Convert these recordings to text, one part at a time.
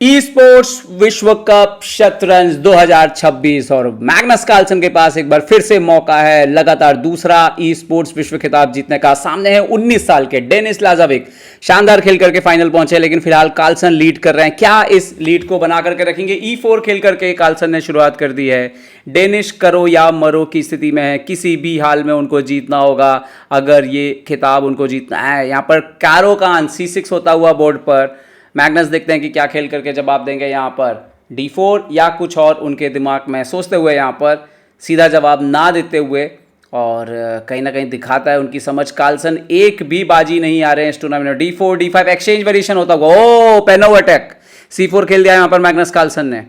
E sports विश्व cup शतरंज 2026 और मैग्नस कार्लसन के पास एक बार फिर से मौका है लगातार दूसरा ई स्पोर्ट्स विश्व खिताब जीतने का। सामने है 19 साल के डेनिस लाजाविक, शानदार खेल करके फाइनल पहुंचे, लेकिन फिलहाल कार्लसन लीड कर रहे हैं। क्या इस लीड को बना करके रखेंगे? E4 खेल करके कार्लसन ने शुरुआत कर दी है। डेनिश करो या मरो की स्थिति में है, किसी भी हाल में उनको जीतना होगा अगर ये खिताब उनको जीतना है। यहां पर कैरोकान C6 होता हुआ बोर्ड पर। मैग्नस देखते हैं कि क्या खेल करके जवाब देंगे। यहाँ पर D4 या कुछ और उनके दिमाग में सोचते हुए यहाँ पर सीधा जवाब ना देते हुए, और कहीं ना कहीं दिखाता है उनकी समझ। कार्लसन एक भी बाजी नहीं आ रहे हैं इस टूर्नामेंट में। D4 D5 एक्सचेंज वेरिएशन होता होगा। ओ पेनो अटैक, C4 खेल दिया यहाँ पर मैग्नस कार्लसन ने,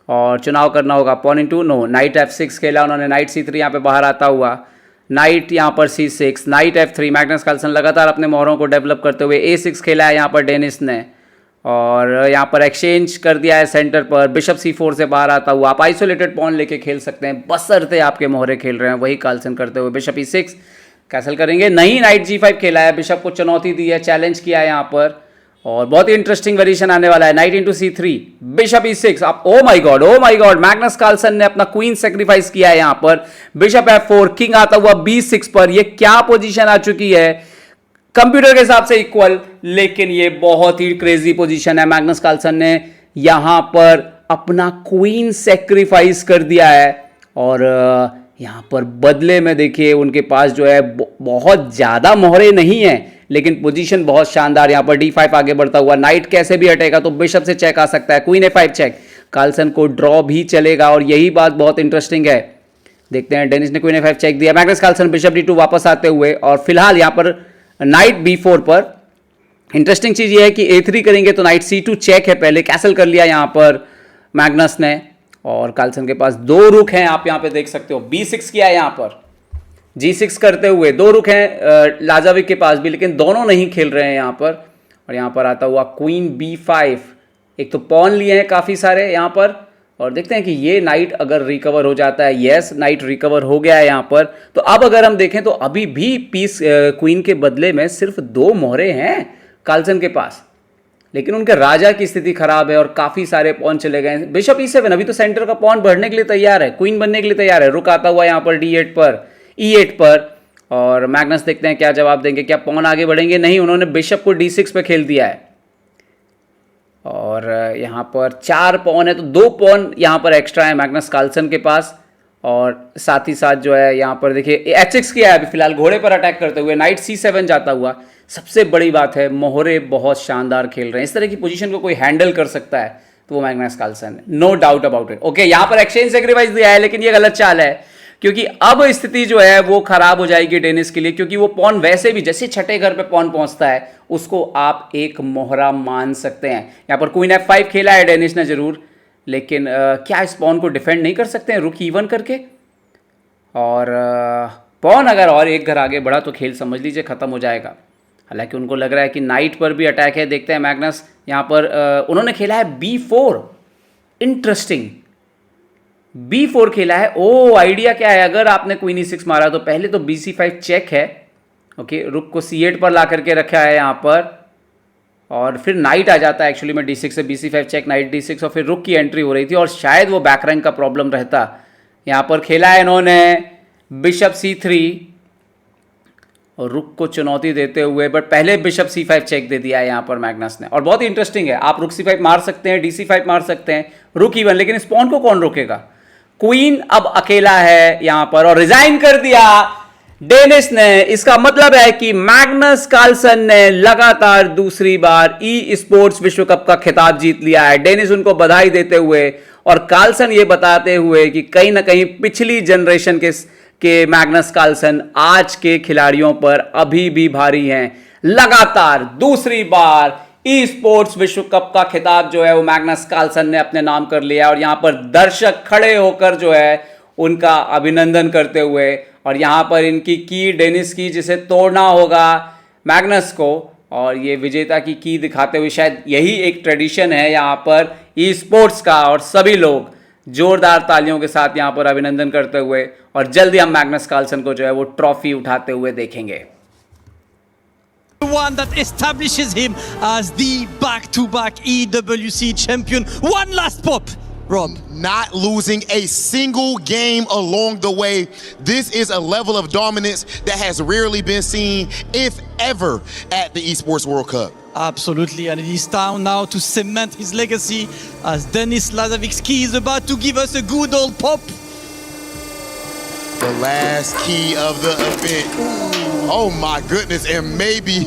और चुनाव करना होगा। Pawn into no, night F6 खेला उन्होंने, नाइट C3 यहाँ पे बाहर आता हुआ, नाइट यहाँ पर C6, night F3। Magnus Carlsen लगातार अपने मोहरों को डेवलप करते हुए A6 खेला है यहाँ पर डेनिस ने, और यहाँ पर एक्सचेंज कर दिया है सेंटर पर। बिशप C4 से बाहर आता हुआ आप आइसोलेटेड पॉन लेके खेल सकते हैं, बशर्ते आपके मोहरे खेल रहे हैं। वही कार्लसन करते हुए बिशप E6 कैसल करेंगे, नहीं नाइट G5 खेला है, बिशप को चुनौती दी है, चैलेंज किया है यहाँ पर, और बहुत ही इंटरेस्टिंग वेरिएशन आने वाला है। Knight into C3, bishop E6। आप oh my God, Magnus Carlsen ने अपना क्वीन सेक्रीफाइस किया है यहाँ पर। बिशप F4, किंग आता हुआ B6 पर। ये क्या पोजीशन आ चुकी है? कंप्यूटर के हिसाब से इक्वल, लेकिन ये बहुत ही क्रेजी पोजीशन है। मैग्नस कार्लसन ने यहां पर अपना क्वीन सेक्रीफाइस कर दिया है, और यहां पर बदले में देखिए उनके पास जो है बहुत ज्यादा मोहरे नहीं है, लेकिन पोजीशन बहुत शानदार। यहां पर D5 आगे बढ़ता हुआ, नाइट कैसे भी हटेगा तो बिशप से चेक आ सकता है। क्वीन A5 चेक, कार्लसन को ड्रॉ भी चलेगा, और यही बात बहुत इंटरेस्टिंग है। देखते हैं, डेनिस ने क्वीन A5 चेक दिया, मैग्नस कार्लसन बिशप D2 वापस आते हुए, और फिलहाल यहां पर नाइट B4 पर। इंटरेस्टिंग चीज ये है कि A3 करेंगे तो नाइट C2 चेक है, पहले कैसल कर लिया यहां पर मैग्नस ने, और कार्लसन के पास दो रुक हैं, आप यहां पे देख सकते हो। B6 किया है यहां पर, G6 करते हुए दो रुक हैं लाजाविक के पास भी, लेकिन दोनों नहीं खेल रहे हैं यहां पर। और यहां पर आता हुआ क्वीन B5, एक तो पॉन लिए हैं काफी सारे यहां पर, और देखते हैं कि ये नाइट अगर रिकवर हो जाता है। यस, नाइट रिकवर हो गया है यहां पर। तो अब अगर हम देखें तो अभी भी पीस क्वीन के बदले में सिर्फ दो मोहरे हैं कार्लसन के पास, लेकिन उनके राजा की स्थिति खराब है और काफी सारे पॉन चले गए। बिशप E7, अभी तो सेंटर का पॉन बढ़ने के लिए तैयार है, क्वीन बनने के लिए तैयार है। रुक आता हुआ यहां पर D8 पर, E8 पर, और मैग्नस देखते हैं क्या जवाब देंगे। क्या पॉन आगे बढ़ेंगे? नहीं, उन्होंने बिशप को D6 पे खेल दिया है, और यहाँ पर 4 पॉन है, तो 2 पॉन यहाँ पर एक्स्ट्रा है मैग्नस कार्लसन के पास। और साथ ही साथ जो है यहाँ पर देखिए H6 किया है अभी फिलहाल, घोड़े पर अटैक करते हुए, नाइट C7 जाता हुआ। सबसे बड़ी बात है, मोहरे बहुत शानदार खेल रहे हैं। इस तरह की पोजीशन को कोई हैंडल कर सकता है तो वो मैग्नस कार्लसन है, no doubt about it. Okay, यहाँ पर एक्सचेंज सेक्रीफाइस दिया है, लेकिन ये गलत चाल है, क्योंकि अब स्थिति जो है वो खराब हो जाएगी डेनिस के लिए, क्योंकि वो पॉन वैसे भी जैसे छठे घर पे पॉन पहुंचता है उसको आप एक मोहरा मान सकते हैं। यहां पर क्वीन F5 खेला है डेनिस ने जरूर, लेकिन क्या इस पॉन को डिफेंड नहीं कर सकते हैं रुक E1 करके? और पॉन अगर और एक घर आगे बढ़ा तो खेल समझ लीजिए खत्म हो जाएगा। हालांकि उनको लग रहा है कि नाइट पर भी अटैक है। देखते हैं मैग्नस यहां पर उन्होंने खेला है B4, इंटरेस्टिंग, B4 खेला है। ओ आइडिया क्या है, अगर आपने क्वीन E6 मारा तो पहले तो BC5 चेक है। ओके, रुक को C8 पर ला करके रखा है यहाँ पर, और फिर नाइट आ जाता है एक्चुअली में D6 से, BC5 चेक, नाइट D6, और फिर रुक की एंट्री हो रही थी, और शायद वो बैक रैंक का प्रॉब्लम रहता। यहाँ पर खेला है इन्होंने बिशप C3 और रुक को चुनौती देते हुए, बट पहले बिशप C5 चेक दे दिया है यहाँ पर मैग्नस ने। और बहुत ही इंटरेस्टिंग है, आप रुक C5 मार सकते हैं, DC5 मार सकते हैं, रुक E1, लेकिन इस पॉन को कौन रोकेगा? क्वीन अब अकेला है यहां पर, और रिजाइन कर दिया डेनिस ने। इसका मतलब है कि मैग्नस कार्लसन ने लगातार दूसरी बार ई स्पोर्ट्स विश्व कप का खिताब जीत लिया है। डेनिस उनको बधाई देते हुए, और कार्लसन ये बताते हुए कि कहीं ना कहीं पिछली जनरेशन के मैग्नस कार्लसन आज के खिलाड़ियों पर अभी भी भारी हैं। लगातार दूसरी बार ई स्पोर्ट्स विश्व कप का खिताब जो है वो मैग्नस कार्लसन ने अपने नाम कर लिया, और यहां पर दर्शक खड़े होकर जो है उनका अभिनंदन करते हुए, और यहां पर इनकी की डेनिस की जिसे तोड़ना होगा मैग्नस को, और ये विजेता की दिखाते हुए, शायद यही एक ट्रेडिशन है यहां पर ई स्पोर्ट्स का, और सभी लोग जोरदार तालियों के साथ यहां पर अभिनंदन करते हुए, और जल्दी हम मैग्नस कार्लसन को जो है वो ट्रॉफी उठाते हुए देखेंगे। The one that establishes him as the back-to-back EWC champion. One last pop, Rob. Not losing a single game along the way. This is a level of dominance that has rarely been seen, if ever, at the Esports World Cup. Absolutely, and it is time now to cement his legacy as Denis Lazavitsky is about to give us a good old pop. The last key of the event. Oh my goodness, and maybe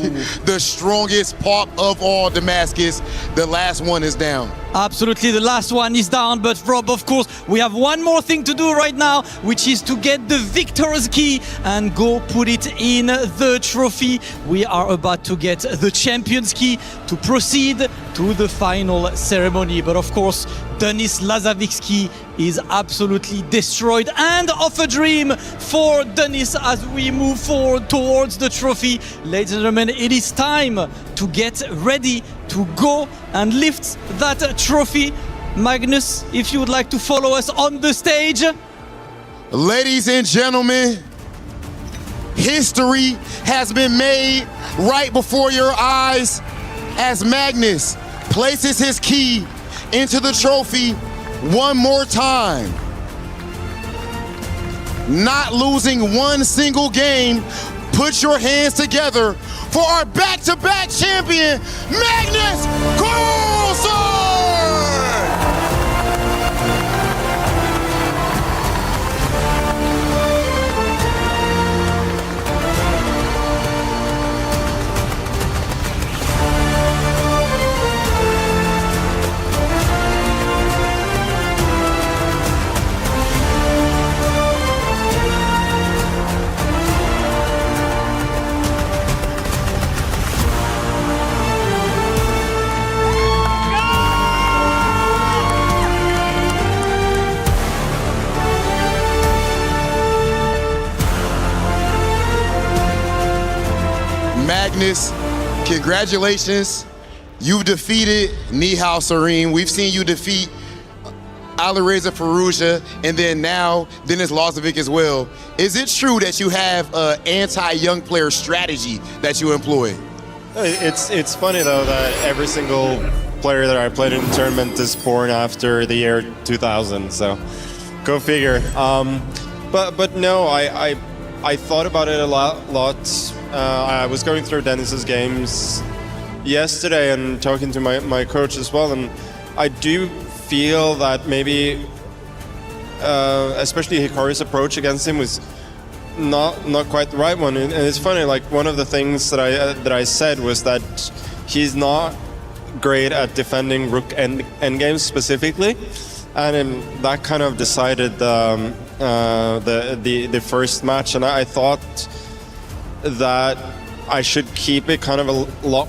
the strongest pop of all, Damascus. The last one is down. Absolutely, the last one is down, but Rob, of course, we have one more thing to do right now, which is to get the victor's key and go put it in the trophy. We are about to get the champion's key to proceed to the final ceremony. But of course, Denis Lazavitsky is absolutely destroyed and of a dream for Denis as we move forward towards the trophy. Ladies and gentlemen, it is time to get ready to go and lift that trophy. Magnus, if you would like to follow us on the stage. Ladies and gentlemen, history has been made right before your eyes as Magnus places his key into the trophy one more time. Not losing one single game. Put your hands together for our back-to-back champion, Magnus Carlsen! Magnus, congratulations. You've defeated Nihal Serene. We've seen you defeat Alireza Firouzja, and then now Denis Lazavitsky as well. Is it true that you have an anti-young player strategy that you employ? It's funny though that every single player that I played in the tournament is born after the year 2000. So go figure. But no, I thought about it a lot. I was going through Denis's games yesterday and talking to my coach as well, and I do feel that maybe, especially Hikaru's approach against him was not quite the right one. And it's funny, like one of the things that I said was that he's not great at defending rook endgames specifically, and that kind of decided the first match. And I thought that I should keep it kind of a lot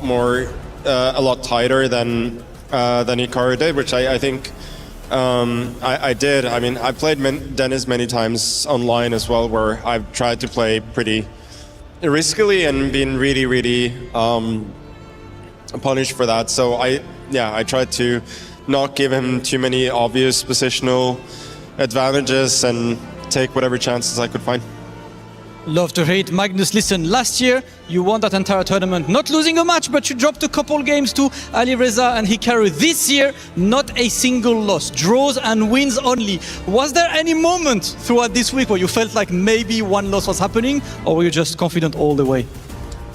tighter than Hikaru did, which I think I did. I mean, I played Denis many times online as well, where I've tried to play pretty riskily and been really punished for that. So I tried to not give him too many obvious positional advantages and take whatever chances I could find. Love to hear it. Magnus, listen, last year you won that entire tournament, not losing a match, but you dropped a couple games to Alireza and Hikaru. This year, not a single loss, draws and wins only. Was there any moment throughout this week where you felt like maybe one loss was happening, or were you just confident all the way?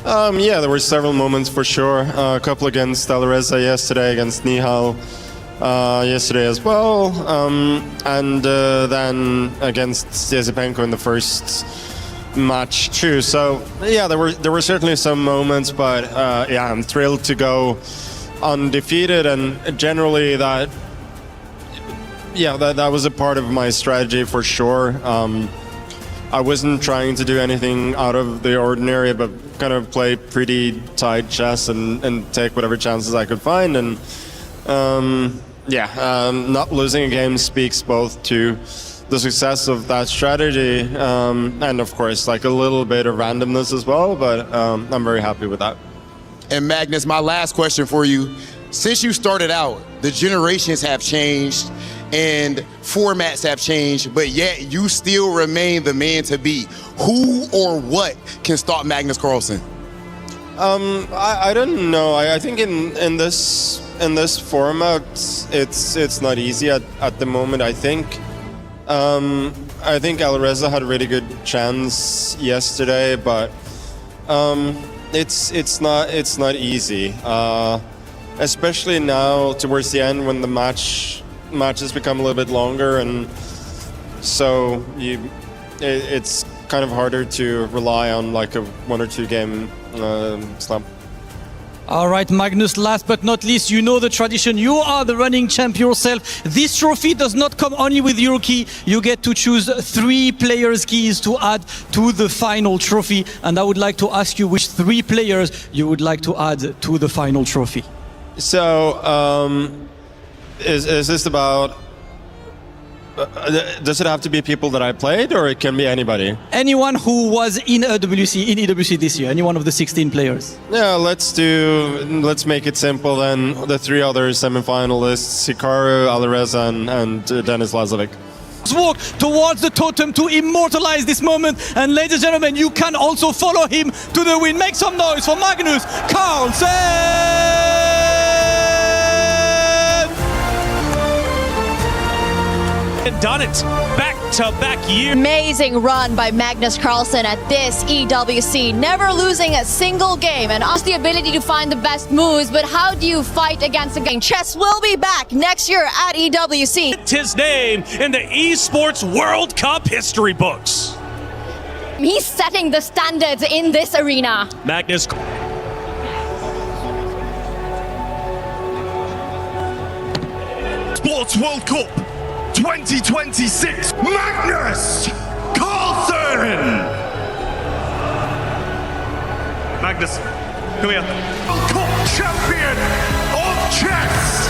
Yeah, there were several moments for sure. A couple against Alireza yesterday, against Nihal yesterday as well, and then against Stepanenko in the first match too. So yeah, there were certainly some moments, but yeah, I'm thrilled to go undefeated, and generally that was a part of my strategy for sure. I wasn't trying to do anything out of the ordinary, but kind of play pretty tight chess and take whatever chances I could find. And not losing a game speaks both to the success of that strategy and of course like a little bit of randomness as well, but I'm very happy with that. And Magnus, my last question for you. Since you started out, the generations have changed and formats have changed, but yet you still remain the man to beat. Who or what can stop Magnus Carlsen? I don't know. I think in this format, it's not easy at the moment. I think Alireza had a really good chance yesterday, but it's not easy. Especially now towards the end when the matches become a little bit longer, and so it's kind of harder to rely on like a 1 or 2 game slump. All right, Magnus, last but not least, you know the tradition. You are the running champ yourself. This trophy does not come only with your key. You get to choose 3 players' keys to add to the final trophy. And I would like to ask you which 3 players you would like to add to the final trophy. So, is this about... does it have to be people that I played, or it can be anybody? Anyone who was in EWC this year, any one of the 16 players. Yeah, let's make it simple then. The 3 other semi-finalists, Hikaru, Alireza, and Denis Lazovic. Walk towards the totem to immortalize this moment. And ladies and gentlemen, you can also follow him to the win. Make some noise for Magnus Carlsen! And done it back-to-back year. Amazing run by Magnus Carlsen at this EWC, never losing a single game, and also the ability to find the best moves. But how do you fight against a game? Chess will be back next year at EWC. His name in the esports World Cup history books. He's setting the standards in this arena. Magnus. Sports World Cup 2026, Magnus Carlsen! Magnus, come here. World Cup champion of chess!